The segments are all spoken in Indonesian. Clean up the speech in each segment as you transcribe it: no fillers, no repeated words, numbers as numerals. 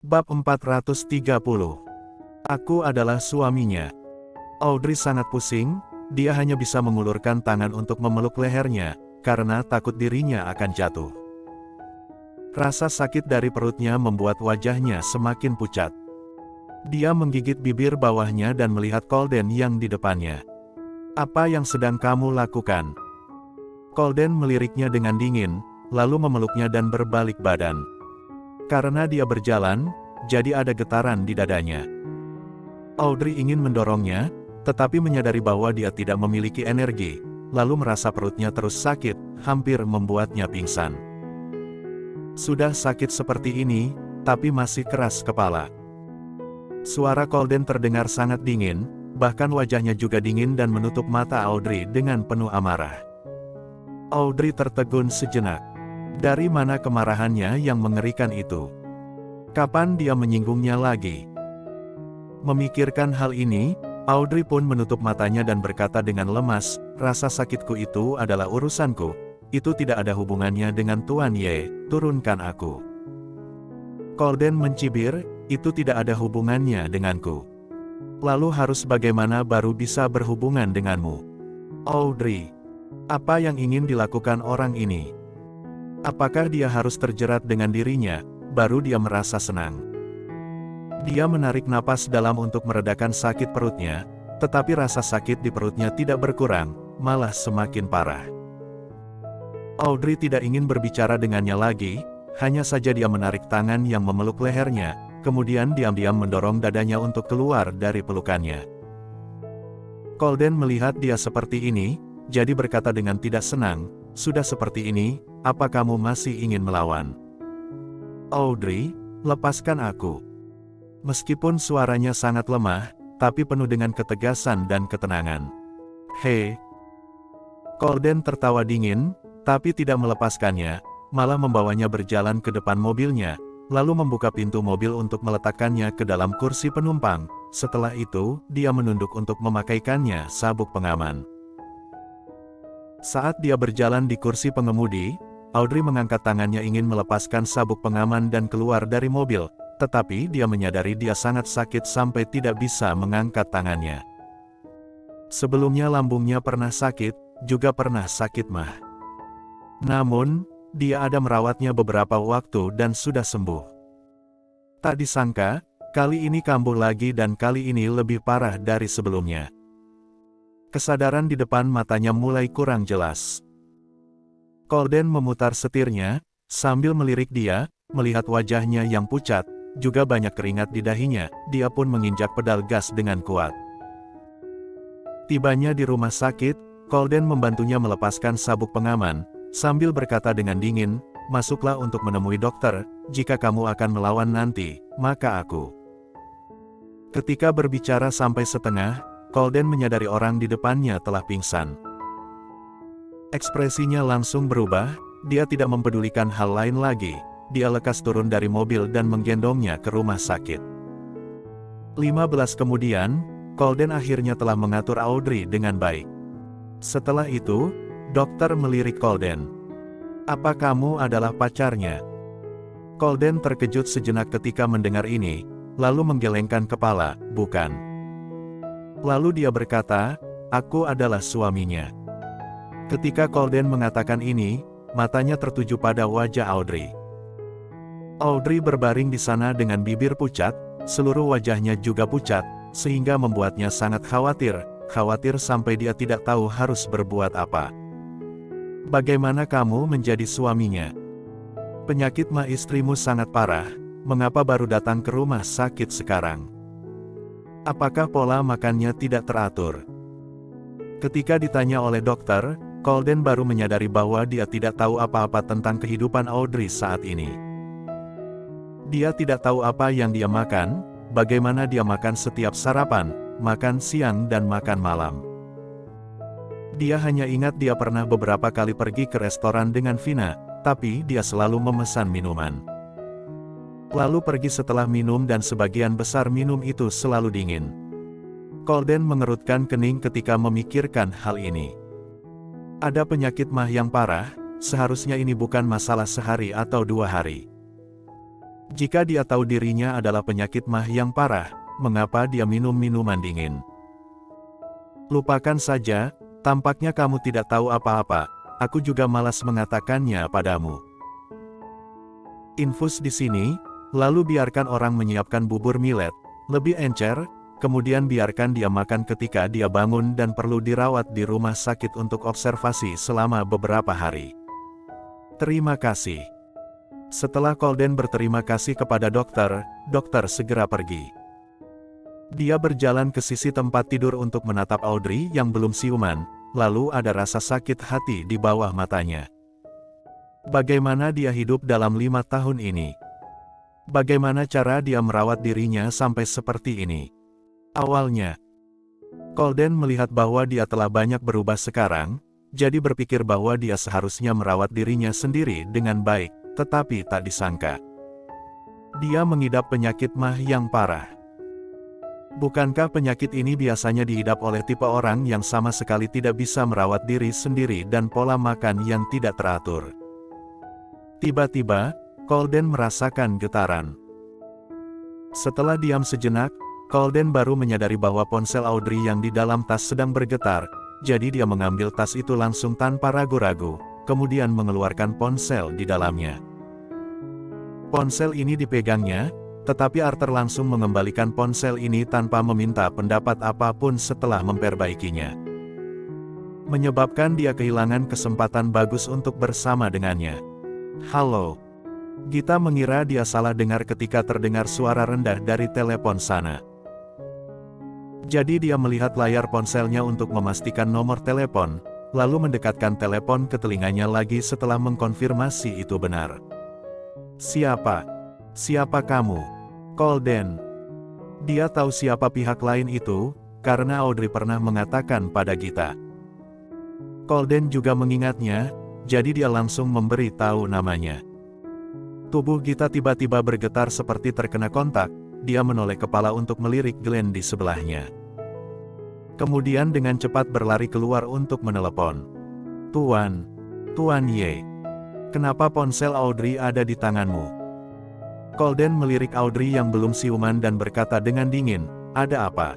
Bab 430. Aku adalah suaminya. Audrey sangat pusing, dia hanya bisa mengulurkan tangan untuk memeluk lehernya, karena takut dirinya akan jatuh. Rasa sakit dari perutnya membuat wajahnya semakin pucat. Dia menggigit bibir bawahnya dan melihat Colden yang di depannya. "Apa yang sedang kamu lakukan?" Colden meliriknya dengan dingin, lalu memeluknya dan berbalik badan. Karena dia berjalan, jadi ada getaran di dadanya. Audrey ingin mendorongnya, tetapi menyadari bahwa dia tidak memiliki energi, lalu merasa perutnya terus sakit, hampir membuatnya pingsan. Sudah sakit seperti ini, tapi masih keras kepala. Suara Colden terdengar sangat dingin, bahkan wajahnya juga dingin dan menutup mata Audrey dengan penuh amarah. Audrey tertegun sejenak. Dari mana kemarahannya yang mengerikan itu? Kapan dia menyinggungnya lagi? Memikirkan hal ini, Audrey pun menutup matanya dan berkata dengan lemas, "Rasa sakitku itu adalah urusanku. Itu tidak ada hubungannya dengan Tuan Ye, turunkan aku." Colden mencibir, "Itu tidak ada hubungannya denganku. Lalu harus bagaimana baru bisa berhubungan denganmu?" "Audrey, apa yang ingin dilakukan orang ini? Apakah dia harus terjerat dengan dirinya, baru dia merasa senang?" Dia menarik napas dalam untuk meredakan sakit perutnya, tetapi rasa sakit di perutnya tidak berkurang, malah semakin parah. Audrey tidak ingin berbicara dengannya lagi, hanya saja dia menarik tangan yang memeluk lehernya, kemudian diam-diam mendorong dadanya untuk keluar dari pelukannya. Colden melihat dia seperti ini, jadi berkata dengan tidak senang, "Sudah seperti ini, apa kamu masih ingin melawan?" "Audrey, lepaskan aku." Meskipun suaranya sangat lemah, tapi penuh dengan ketegasan dan ketenangan. "Hei." Colden tertawa dingin, tapi tidak melepaskannya, malah membawanya berjalan ke depan mobilnya, lalu membuka pintu mobil untuk meletakkannya ke dalam kursi penumpang. Setelah itu, dia menunduk untuk memakaikannya sabuk pengaman. Saat dia berjalan di kursi pengemudi, Audrey mengangkat tangannya ingin melepaskan sabuk pengaman dan keluar dari mobil, tetapi dia menyadari dia sangat sakit sampai tidak bisa mengangkat tangannya. Sebelumnya lambungnya pernah sakit, juga pernah sakit mah. Namun, dia ada merawatnya beberapa waktu dan sudah sembuh. Tak disangka, kali ini kambuh lagi dan kali ini lebih parah dari sebelumnya. Kesadaran di depan matanya mulai kurang jelas. Colden memutar setirnya, sambil melirik dia, melihat wajahnya yang pucat, juga banyak keringat di dahinya, dia pun menginjak pedal gas dengan kuat. Tibanya di rumah sakit, Colden membantunya melepaskan sabuk pengaman, sambil berkata dengan dingin, "Masuklah untuk menemui dokter, jika kamu akan melawan nanti, maka aku." Ketika berbicara sampai setengah, Colden menyadari orang di depannya telah pingsan. Ekspresinya langsung berubah, dia tidak mempedulikan hal lain lagi, dia lekas turun dari mobil dan menggendongnya ke rumah sakit. 15 kemudian, Colden akhirnya telah mengatur Audrey dengan baik. Setelah itu, dokter melirik Colden. "Apa kamu adalah pacarnya?" Colden terkejut sejenak ketika mendengar ini, lalu menggelengkan kepala, "Bukan." Lalu dia berkata, "Aku adalah suaminya." Ketika Colden mengatakan ini, matanya tertuju pada wajah Audrey. Audrey berbaring di sana dengan bibir pucat, seluruh wajahnya juga pucat, sehingga membuatnya sangat khawatir sampai dia tidak tahu harus berbuat apa. "Bagaimana kamu menjadi suaminya? Penyakit mah istrimu sangat parah, mengapa baru datang ke rumah sakit sekarang? Apakah pola makannya tidak teratur?" Ketika ditanya oleh dokter, Colden baru menyadari bahwa dia tidak tahu apa-apa tentang kehidupan Audrey saat ini. Dia tidak tahu apa yang dia makan, bagaimana dia makan setiap sarapan, makan siang dan makan malam. Dia hanya ingat dia pernah beberapa kali pergi ke restoran dengan Vina, tapi dia selalu memesan minuman. Lalu pergi setelah minum dan sebagian besar minum itu selalu dingin. Colden mengerutkan kening ketika memikirkan hal ini. Ada penyakit mah yang parah, seharusnya ini bukan masalah sehari atau 2 hari. Jika dia tahu dirinya adalah penyakit mah yang parah, mengapa dia minum minuman dingin? Lupakan saja, tampaknya kamu tidak tahu apa-apa, aku juga malas mengatakannya padamu. Infus di sini, lalu biarkan orang menyiapkan bubur millet, lebih encer, kemudian biarkan dia makan ketika dia bangun dan perlu dirawat di rumah sakit untuk observasi selama beberapa hari. Terima kasih. Setelah Colden berterima kasih kepada dokter, dokter segera pergi. Dia berjalan ke sisi tempat tidur untuk menatap Audrey yang belum siuman, lalu ada rasa sakit hati di bawah matanya. Bagaimana dia hidup dalam 5 tahun ini? Bagaimana cara dia merawat dirinya sampai seperti ini? Awalnya, Colden melihat bahwa dia telah banyak berubah sekarang, jadi berpikir bahwa dia seharusnya merawat dirinya sendiri dengan baik, tetapi tak disangka. Dia mengidap penyakit mah yang parah. Bukankah penyakit ini biasanya diidap oleh tipe orang yang sama sekali tidak bisa merawat diri sendiri dan pola makan yang tidak teratur? Tiba-tiba, Colden merasakan getaran. Setelah diam sejenak, Colden baru menyadari bahwa ponsel Audrey yang di dalam tas sedang bergetar, jadi dia mengambil tas itu langsung tanpa ragu-ragu, kemudian mengeluarkan ponsel di dalamnya. Ponsel ini dipegangnya, tetapi Arthur langsung mengembalikan ponsel ini tanpa meminta pendapat apapun setelah memperbaikinya. Menyebabkan dia kehilangan kesempatan bagus untuk bersama dengannya. Halo. Gita mengira dia salah dengar ketika terdengar suara rendah dari telepon sana. Jadi dia melihat layar ponselnya untuk memastikan nomor telepon, lalu mendekatkan telepon ke telinganya lagi setelah mengkonfirmasi itu benar. Siapa? Siapa kamu? Colden. Dia tahu siapa pihak lain itu, karena Audrey pernah mengatakan pada Gita. Colden juga mengingatnya, jadi dia langsung memberi tahu namanya. Tubuh Gita tiba-tiba bergetar seperti terkena kontak, dia menoleh kepala untuk melirik Glenn di sebelahnya. Kemudian dengan cepat berlari keluar untuk menelepon. Tuan Ye. Kenapa ponsel Audrey ada di tanganmu? Colden melirik Audrey yang belum siuman dan berkata dengan dingin, ada apa?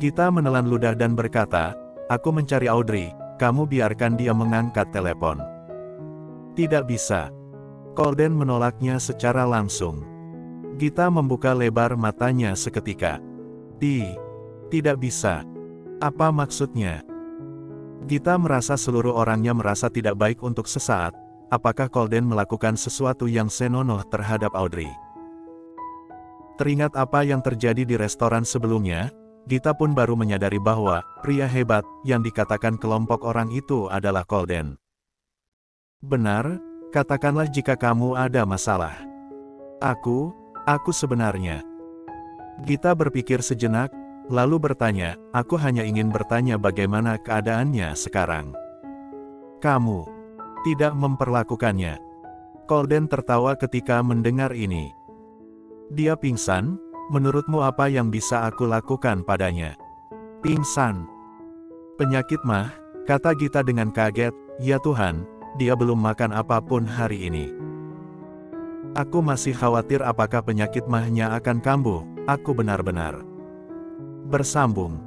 Gita menelan ludah dan berkata, aku mencari Audrey, kamu biarkan dia mengangkat telepon. Tidak bisa. Colden menolaknya secara langsung. Gita membuka lebar matanya seketika. Tidak bisa. Apa maksudnya? Gita merasa seluruh orangnya merasa tidak baik untuk sesaat. Apakah Colden melakukan sesuatu yang senonoh terhadap Audrey? Teringat apa yang terjadi di restoran sebelumnya, Gita pun baru menyadari bahwa pria hebat yang dikatakan kelompok orang itu adalah Colden. Benar, katakanlah jika kamu ada masalah. Aku sebenarnya. Gita berpikir sejenak, lalu bertanya, aku hanya ingin bertanya bagaimana keadaannya sekarang. Kamu tidak memperlakukannya. Colden tertawa ketika mendengar ini. Dia pingsan, menurutmu apa yang bisa aku lakukan padanya? Pingsan. Penyakit mah, kata Gita dengan kaget, ya Tuhan, dia belum makan apapun hari ini. Aku masih khawatir apakah penyakit mahnya akan kambuh, aku benar-benar. Bersambung.